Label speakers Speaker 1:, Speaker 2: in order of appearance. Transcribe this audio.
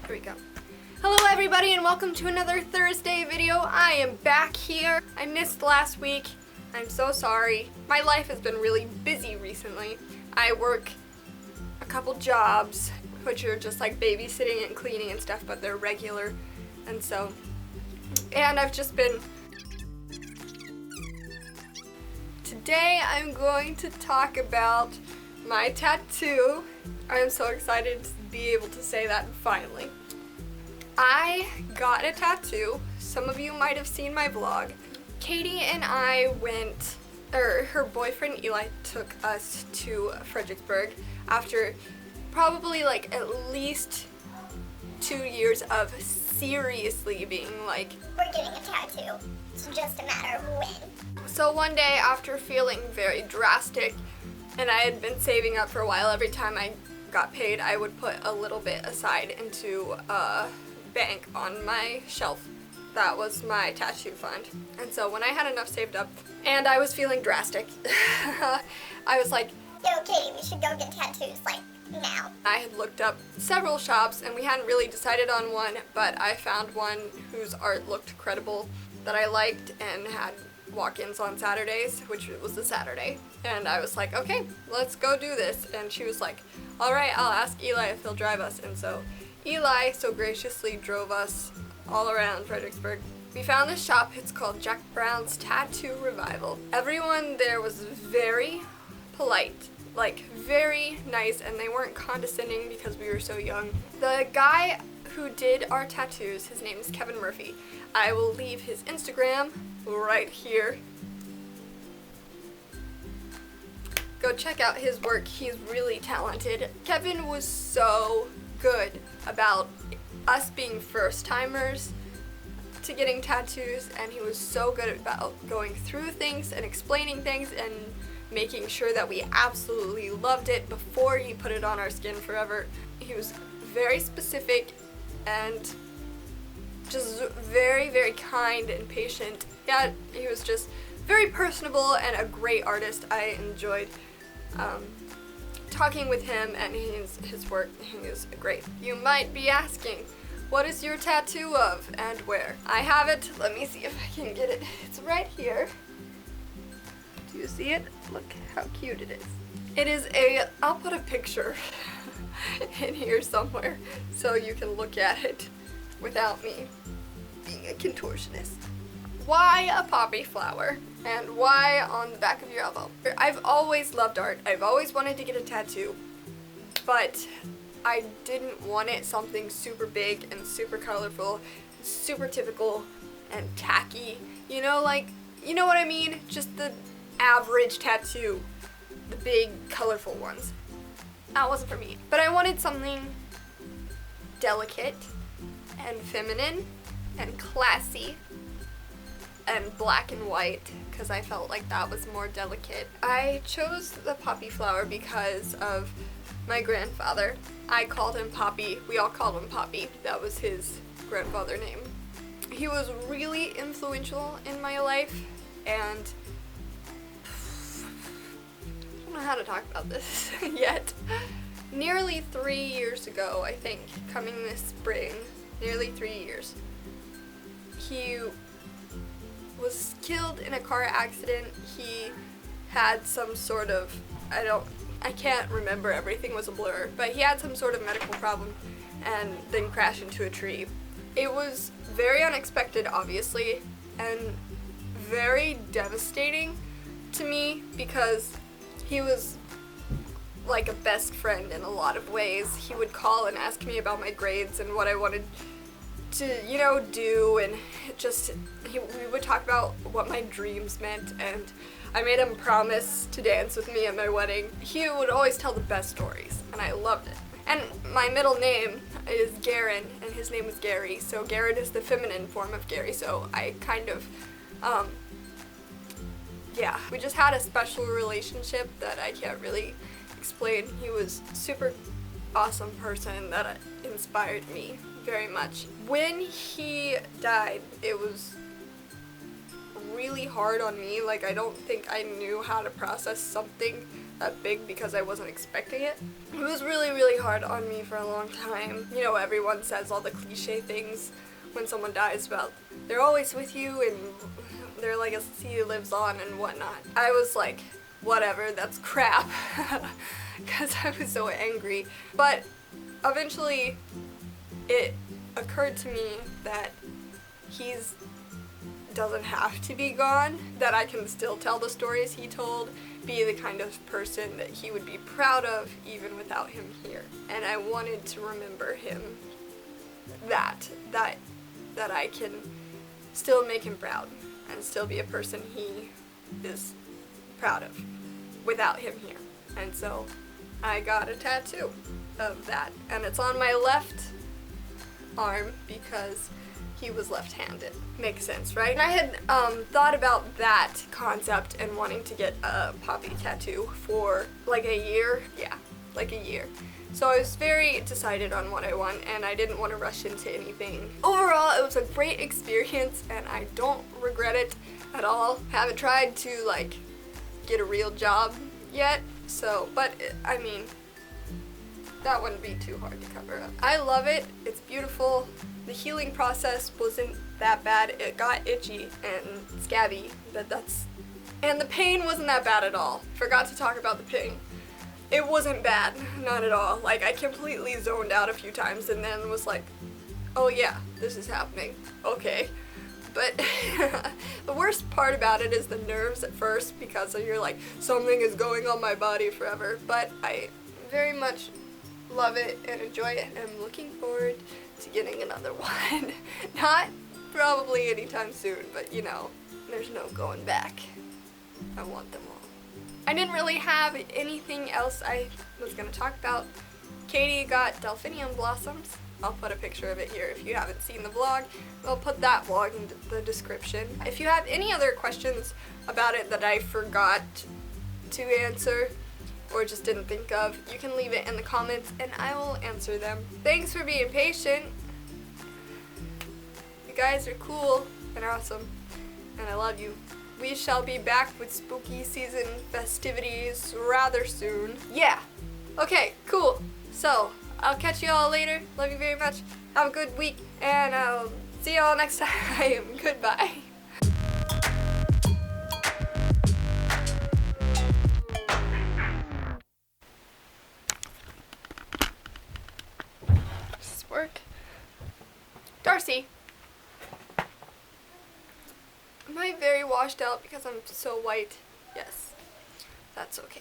Speaker 1: Here we go. Hello everybody and welcome to another Thursday video. I am back here. I missed last week. I'm so sorry. My life has been really busy recently. I work a couple jobs, which are just like babysitting and cleaning and stuff, but they're regular. And I've just been... Today I'm going to talk about my tattoo. I am so excited to be able to say that finally. I got a tattoo. Some of you might have seen my vlog. Katie and I went, her boyfriend Eli took us to Fredericksburg after probably like at least 2 years of seriously being like,
Speaker 2: we're getting a tattoo. It's just a matter of when.
Speaker 1: So one day after feeling very drastic, and I had been saving up for a while, every time I got paid I would put a little bit aside into a bank on my shelf. That was my tattoo fund. And so when I had enough saved up and I was feeling drastic, I was like,
Speaker 2: yo Katie, we should go get tattoos like now.
Speaker 1: I had looked up several shops and we hadn't really decided on one, but I found one whose art looked credible that I liked and had walk-ins on Saturdays, which was a Saturday. And I was like, okay, let's go do this. And she was like, all right, I'll ask Eli if he'll drive us. And so Eli so graciously drove us all around Fredericksburg. We found this shop. It's called Jack Brown's Tattoo Revival. Everyone there was very polite, like very nice, and they weren't condescending because we were so young. The guy who did our tattoos, his name is Kevin Murphy. I will leave his Instagram right here. Go check out his work. He's really talented. Kevin was so good about us being first-timers to getting tattoos, and he was so good about going through things and explaining things and making sure that we absolutely loved it before he put it on our skin forever. He was very specific and just very, very kind and patient. Yeah, he was just very personable and a great artist. I enjoyed talking with him, and his work. He is great. You might be asking, what is your tattoo of and where? I have it. Let me see if I can get it. It's right here. Do you see it? Look how cute it is. It is I'll put a picture in here somewhere so you can look at it without me being a contortionist. Why a poppy flower? And why on the back of your elbow? I've always loved art. I've always wanted to get a tattoo, but I didn't want it something super big and super colorful, super typical and tacky. You know, like, you know what I mean? Just the average tattoo, the big colorful ones. That wasn't for me. But I wanted something delicate and feminine and classy and black and white, because I felt like that was more delicate. I chose the poppy flower because of my grandfather. I called him Poppy. We all called him Poppy. That was his grandfather name. He was really influential in my life, and I don't know how to talk about this yet. Nearly 3 years ago, I think, coming this spring, nearly 3 years, he was killed in a car accident. He had some sort of, I can't remember, everything was a blur, but he had some sort of medical problem and then crashed into a tree. It was very unexpected, obviously, and very devastating to me because he was like a best friend in a lot of ways. He would call and ask me about my grades and what I wanted to, you know, do, and just, we would talk about what my dreams meant, and I made him promise to dance with me at my wedding. He would always tell the best stories, and I loved it. And my middle name is Garen, and his name is Gary, so Garen is the feminine form of Gary, so I kind of, yeah. We just had a special relationship that I can't really explain. He was a super awesome person that inspired me very much. When he died, it was really hard on me. Like, I don't think I knew how to process something that big because I wasn't expecting it. It was really, really hard on me for a long time. You know, everyone says all the cliche things when someone dies about they're always with you and their legacy lives on and whatnot. I was like, whatever, that's crap, because I was so angry. But eventually it occurred to me that he's doesn't have to be gone, that I can still tell the stories he told, be the kind of person that he would be proud of even without him here. And I wanted to remember him that I can still make him proud and still be a person he is proud of without him here. And so I got a tattoo of that, and it's on my left arm because he was left-handed. Makes sense, right? And I had thought about that concept and wanting to get a poppy tattoo for like a year. Yeah, like a year. So I was very decided on what I want, and I didn't want to rush into anything. Overall, it was a great experience, and I don't regret it at all. Haven't tried to like get a real job yet, so, but I mean, that wouldn't be too hard to cover up. I love it. It's beautiful. The healing process wasn't that bad. It got itchy and scabby, but and the pain wasn't that bad at all. Forgot to talk about the pain. It wasn't bad, not at all. Like, I completely zoned out a few times and then was like, oh yeah, this is happening. Okay. But the worst part about it is the nerves at first, because you're like, something is going on my body forever. But I very much love it and enjoy it, and I'm looking forward to getting another one. Not probably anytime soon, but you know, there's no going back. I want them all. I didn't really have anything else I was going to talk about. Katie got delphinium blossoms. I'll put a picture of it here if you haven't seen the vlog. I'll put that vlog in the description. If you have any other questions about it that I forgot to answer or just didn't think of, you can leave it in the comments and I will answer them. Thanks for being patient. You guys are cool and awesome, and I love you. We shall be back with spooky season festivities rather soon. Yeah. Okay, cool. So, I'll catch you all later. Love you very much. Have a good week, and I'll see you all next time. Goodbye. Does this work? Darcy. Am I very washed out because I'm so white? Yes. That's okay.